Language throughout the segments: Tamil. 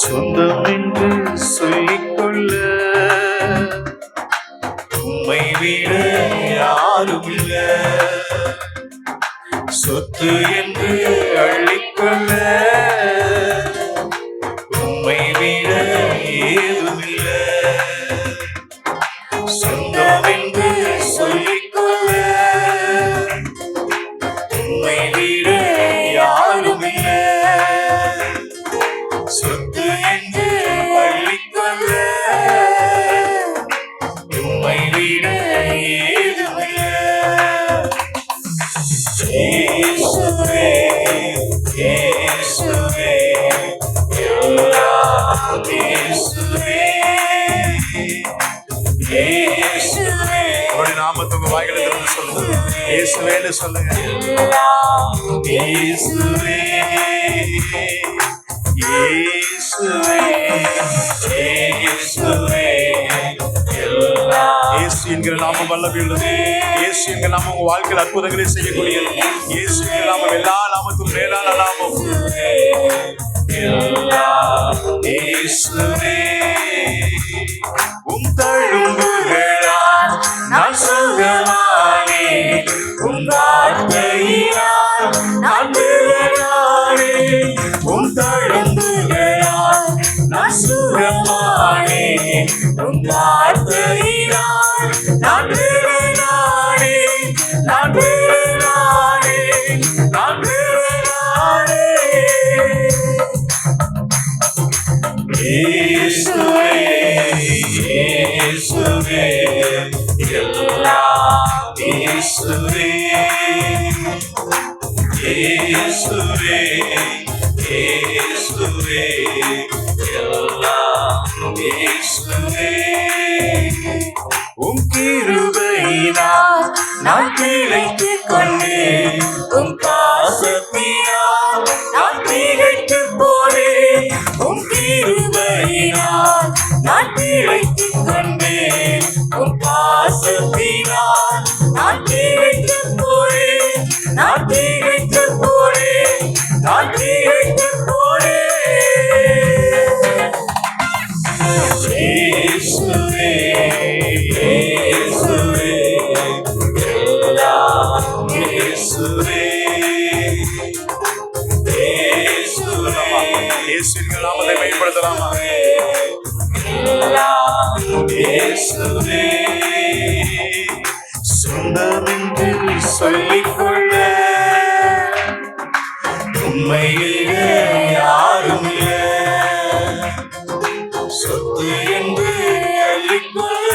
சொந்தம் என்று சொல்லிக்கொள்ள உம்மை விட யாரும் இல்ல. சொத்து என்று அள்ளிக்கொள்ள உம்மை விட ஏதும் இல்ல. சொந்தம் என்று சொல்லிக்கொள்ள உம்மை விட யாரும் இல்ல. சொத்து என்று அள்ளிக்கொள்ள உம்மை விட ஏதும் இல்ல. இயேசுவே இயேசுவே எல்லாம் இயேசுவே இயேசுவே. உங்களுடைய நாமத்தை உங்க வாய்களை திறந்து சொல்லுங்க. இயேசுவேன்னு சொல்லுங்க. இயேசுவே இயேசுவே இயேசுவே எல்லாம். இயேசு என்கிற நாமம் வல்லமை உள்ளது. இயேசு என்கிற நாமம் உங்க வாழ்க்கையில் அற்புதங்களை செய்யக்கூடியது. இயேசு என்கிற நாமம் எல்லா நாமத்தும் மேலான நாமம். இயேசுவே உம் தழும்புகளால் நான் சுகமானேன். உம் வார்த்தையினால் நான் விடுதலையானேன். உம் தழும்புகளால் நான் சுகமானேன். உம் வார்த்தையினால் நான் விடுதலையானேன். நான் விடுதலையானேன். நான் விடுதலையானேன். இயேசுவே இயேசுவே எல்லாம் இயேசுவே இயேசுவே இயேசுவே எல்லாம் இயேசுவே. உம் கிருபையினால் நான் பிழைத்துக் கொண்டேன். உம் பாசத்தினால் நான் திகைத்துப் போனேன். உம் கிருபையினால் நான் பிழைத்துக் கொண்டேன். உம் பாசத்தினால் நான் திகைத்துப் போனேன். நான் திகைத்துப் போனேன். நான் திகைத்துப் போனேன். இயேசுவே இயேசுவே எல்லாம் இயேசுவே இயேசுவே. இயேசுவின் நாமத்தை பயன்படுத்தலாமா? இயேசுவே சொந்தம் என்று சொல்லிக்கொள்ள உண்மையில் யாரும் இல்ல. சொத்து என்று அள்ளிக்கொள்ள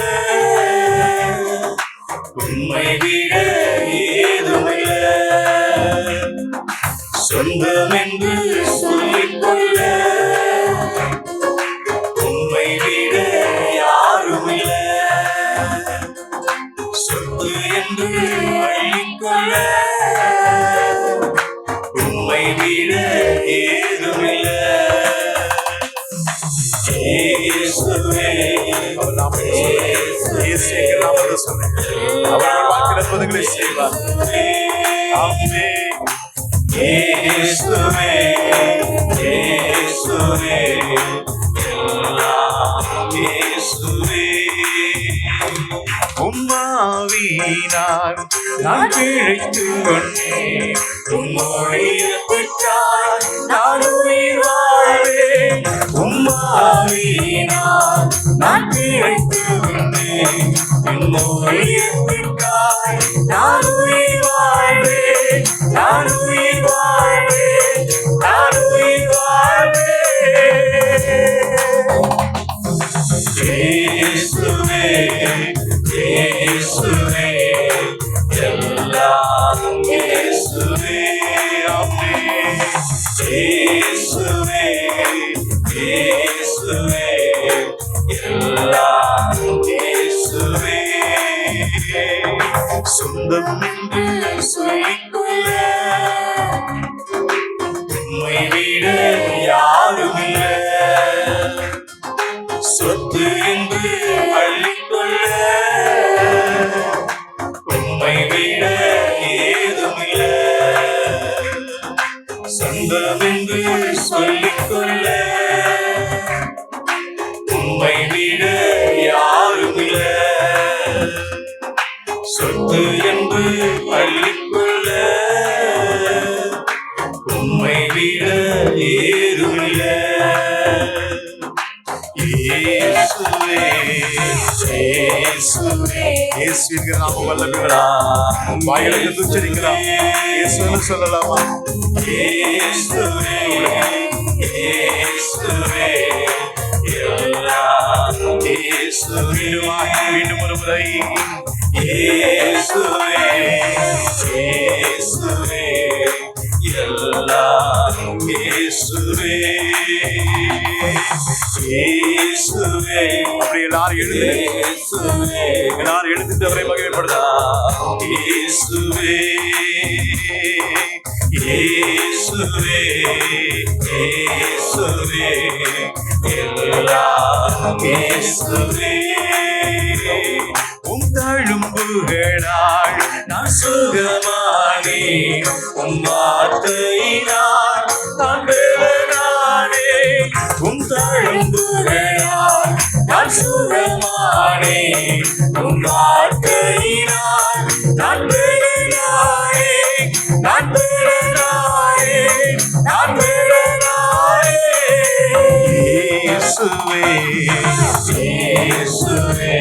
உண்மை விட ஏதும் இல்ல. சொந்தம் என்று சொல்லிக்கொள்ள உண்மை விட யாரும் இல்ல. சொத்து என்று அள்ளிக்கொள்ள உண்மை விட ஏதும் இல்ல. இயேசுவே அவர் நாமத்தை இயேசு என்கிற நாமத்தை சொல்லுங்க. அவர் வாழ்க்கையில் அற்புதங்களை செய்வார். ஆமென். இயேசுவே இயேசுவே எல்லாம் இயேசுவே. உம்மாவியினால் நான் பிழைத்துக் கொண்டேன். உம்மோடு இருப்பிட்டால் நான் உயிர் வாழ்வேன். உம்மாவியினால் நான் பிழைத்துக் கொண்டேன். உம்மோடு இருப்பிட்டால் நான் உயிர் வாழ்வேன். நான் உயிர் வாழ்வேன். நான் உயிர் வாழ்வேன். இயேசுவே இயேசுவே எல்லாம் இயேசுவே. ஆமென். இயேசுவே இயேசுவே எல்லாம் இயேசுவே. சொந்தம் என்று சொல்லிக்கொள்ள உம்மை விட யாரும் இல்ல. சொத்து என்று அள்ளிக்கொள்ள உம்மை விட ஏதும் இல்ல. சொந்தம் என்று சொல் அள்ளிக்கொள்ள உம்மை விட யாரும் இல்ல. சொத்து என்று அள்ளிக்கொள்ள உம்மை விட ஏதும் இல்ல. இயேசுவே இயேசுவே இயேசு என்கிற நாமம் வல்லமையுள்ளதா. வாயிலிருந்து உச்சரிக்கலாம். இயேசுன்னு சொல்லலாமா? இயேசுவே இயேசுவே எல்லாம் இயேசுவே. மீண்டும் ஒரு முறை இயேசுவே இயேசுவே எல்லாம் இயேசுவே இயேசுவே. அப்படி எல்லாரும் எழுந்து எல்லாரும் எழுந்துட்டவரை மகிமைப்படுத்தலாம். இயேசுவே இயேசுவே இயேசுவே எல்லாம் இயேசுவே. உம் தழும்புகளால் நான் சுகமானேன். உம் வார்த்தையினால் நான் பெறனானேன். உம் தழும்புகளால் நான் சுகமானேன். உம் வார்த்தையினால் நான் பெறனானேன். நான் பெறனானேன். நான் பெறனானேன். இயேசுவே இயேசுவே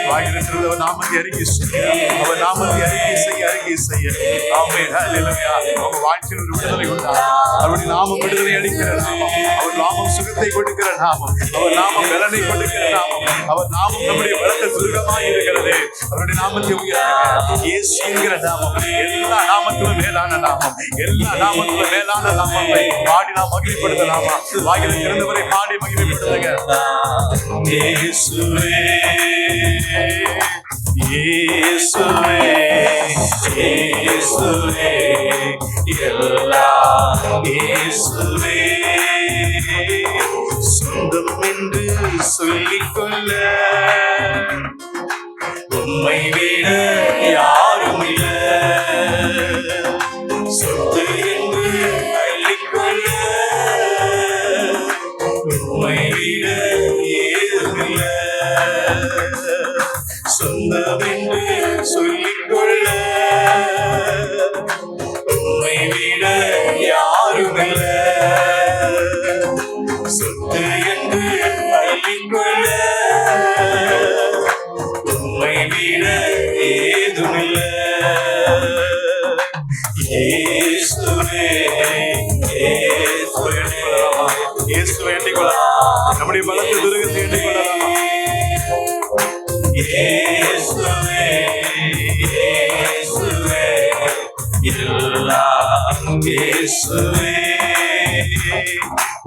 வாயிலிருந்து நாமத்தை அறிக்கை செய்ய, அவர் நாமத்தை அறிக்கை செய்ய. ஆமென். ஹல்லேலூயா. உங்க வாழ்க்கையில் ஒரு விடுதலை உண்டாகும். அவருடைய நாமம் விடுதலை அளிக்கிற நாமம். அவர் நாமம் சுகத்தை கொடுக்கிற நாமம். அவர் நாமம் பலனை கொடுக்கிற நாமம். அவர் நாமம் நம்முடைய பலத்த துர்கமாய் இருக்கிறது. அவருடைய நாமத்தை உயர்த்துங்க. இயேசு என்கிற நாமம் எல்லா நாமத்திலும் மேலான நாமம். எல்லா நாமத்திலும் மேலான நாமத்தை பாடி நாம் மகிமைப்படுத்தலாமா? வாயிலில் திறந்தவரை பாடி மகிமைப்படுத்துங்க. இயேசுவே இயேசுவே இயேசுவே எல்லாம் இயேசுவே. சொந்தம் என்று சொல்லிக்கொள்ள உம்மை விட யாரும் இல்ல. சொத்து என்று அள்ளிக்கொள்ள உம்மை விட ஏதும் இல்ல. சொந்தம் என்று சொல்லிக்கொள்ள உம்மை விட யாரும் இல்ல. சொத்து என்று அள்ளிக்கொள்ள உம்மை விட ஏதும் இல்ல. இயேசுவே இயேசுவை எண்ணிக் கொள்ளலாம். நம்முடைய பலத்தை துருகத்தை எண்ணிக் கொள்ளலாம். இயேசுவே இயேசுவே எல்லாம் இயேசுவே.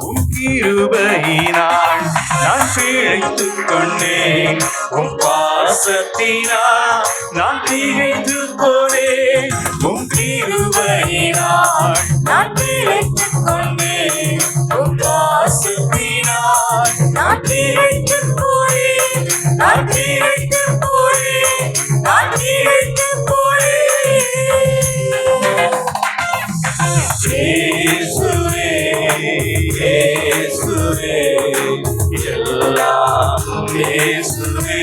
உம் கிருபையினால் நான் பிழைத்துக் கொண்டேன். உம் பாசத்தினால் நான் திகைத்து போனேன். உம் கிருபையினால் நான் பிழைத்துக் கொண்டேன். உம் பாசத்தினால் நான் திகைத்து போனேன். நான் திகைத்து போனேன். நான் திகைத்து போனேன். இயேசுவே இயேசுவே எல்லாம் இயேசுவே.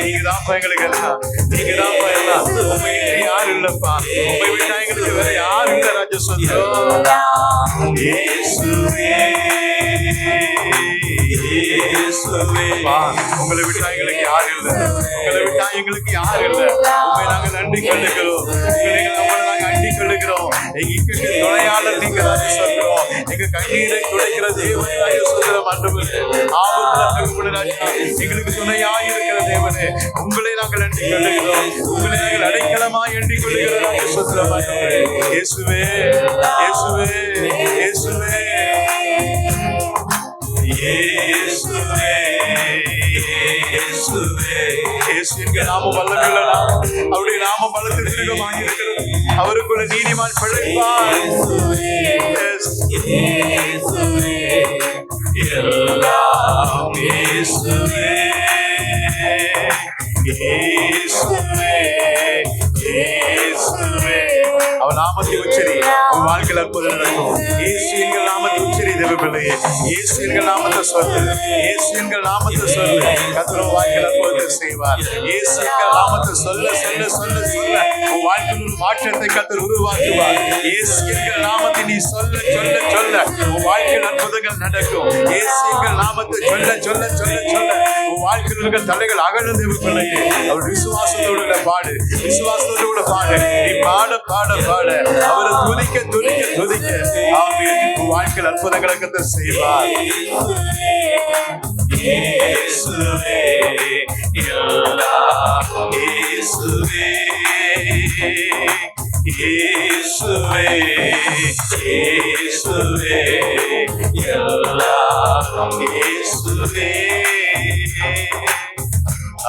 நீங்கதான்ப்பா எங்களுக்கு எல்லாம். நீங்கதான்ப்பா எல்லாம். உண்மை யாரும் இல்லப்பா. உண்மை விட்டா எங்களுக்கு வேற யாரும் இல்ல. ராஜ சொல்றோம். இயேசுவே இயேசுவே. உங்களை விட்டா எங்களுக்கு யாரும் இல்ல. உங்களை விட்டா எங்களுக்கு யாரும் இல்ல. உண்மை நாங்க நன்றி கொள்ளுகிறோம். உங்களை நாங்க அண்டி கொள்ளுகிறோம். எங்களுக்கு துணையாளர் நீங்க ராஜ சொல்றோம். எங்க கண்ணீரை துடைக்கிற தேவனை ராஜ சொல்றோம். ஆண்டவரே ஆபத்துல தகுந்த ராஜா எங்களுக்கு துணையாய் இருக்கிற தேவனே உங்களை நாங்கள் நன்றி கொள்ளுகிறோம். உங்களை நாங்கள் அடைக்கலமாய் எண்ணிக் கொள்ளுகிற ராஜ சொல்றோம். இயேசுவே இயேசுவே இயேசுவே இயேசுவே இயேசுவே. இயேசு என்கிற நாமம் வல்லமையுள்ள நாமம். அவருடைய நாமம் பலத்த திருகமாய் இருக்கிறது. அவருக்குள்ள நீதிமான் பிழைப்பார். இயேசுவே எல்லாம் இயேசுவே இயேசுவே இயேசுவே. அவர் நாமத்தை உச்சரி, உன் வாழ்க்கையில் அற்புதம் நடக்கும். இயேசு என்கிற நாமத்தை உச்சரி தேவ பிள்ளையே. இயேசு என்கிற நாமத்தை சொல்லு, இயேசு என்கிற நாமத்தை சொல்லு. கர்த்தர் உன் வாழ்க்கையில் அற்புதத்தை செய்வார். இயேசு என்கிற நாமத்தை சொல்ல சொல்ல சொல்ல சொல்ல உன் வாழ்க்கையில் ஒரு மாற்றத்தை கர்த்தர் உருவாக்குவார். இயேசு என்கிற நாமத்தை நீ சொல்ல சொல்ல சொல்ல உன் வாழ்க்கையில் அற்புதங்கள் நடக்கும். இயேசு என்கிற நாமத்தை சொல்ல சொல்ல சொல்ல சொல்ல உன் வாழ்க்கையில் இருக்கிற தலைகள் அகலும் தேவ பிள்ளையே. அவர் விசுவாசத்தோடு பாடு, விசுவாசத்தோடு பாடு. நீ பாட பாட பாட அவரை துதிக்க துதிக்க துதிக்க ஆமென். உன் வாழ்க்கையில் அற்புதங்களை கர்த்தர் செய்வார். இயேசுவே எல்லாம் இயேசுவே, இயேசுவே இயேசுவே எல்லாம் இயேசுவே.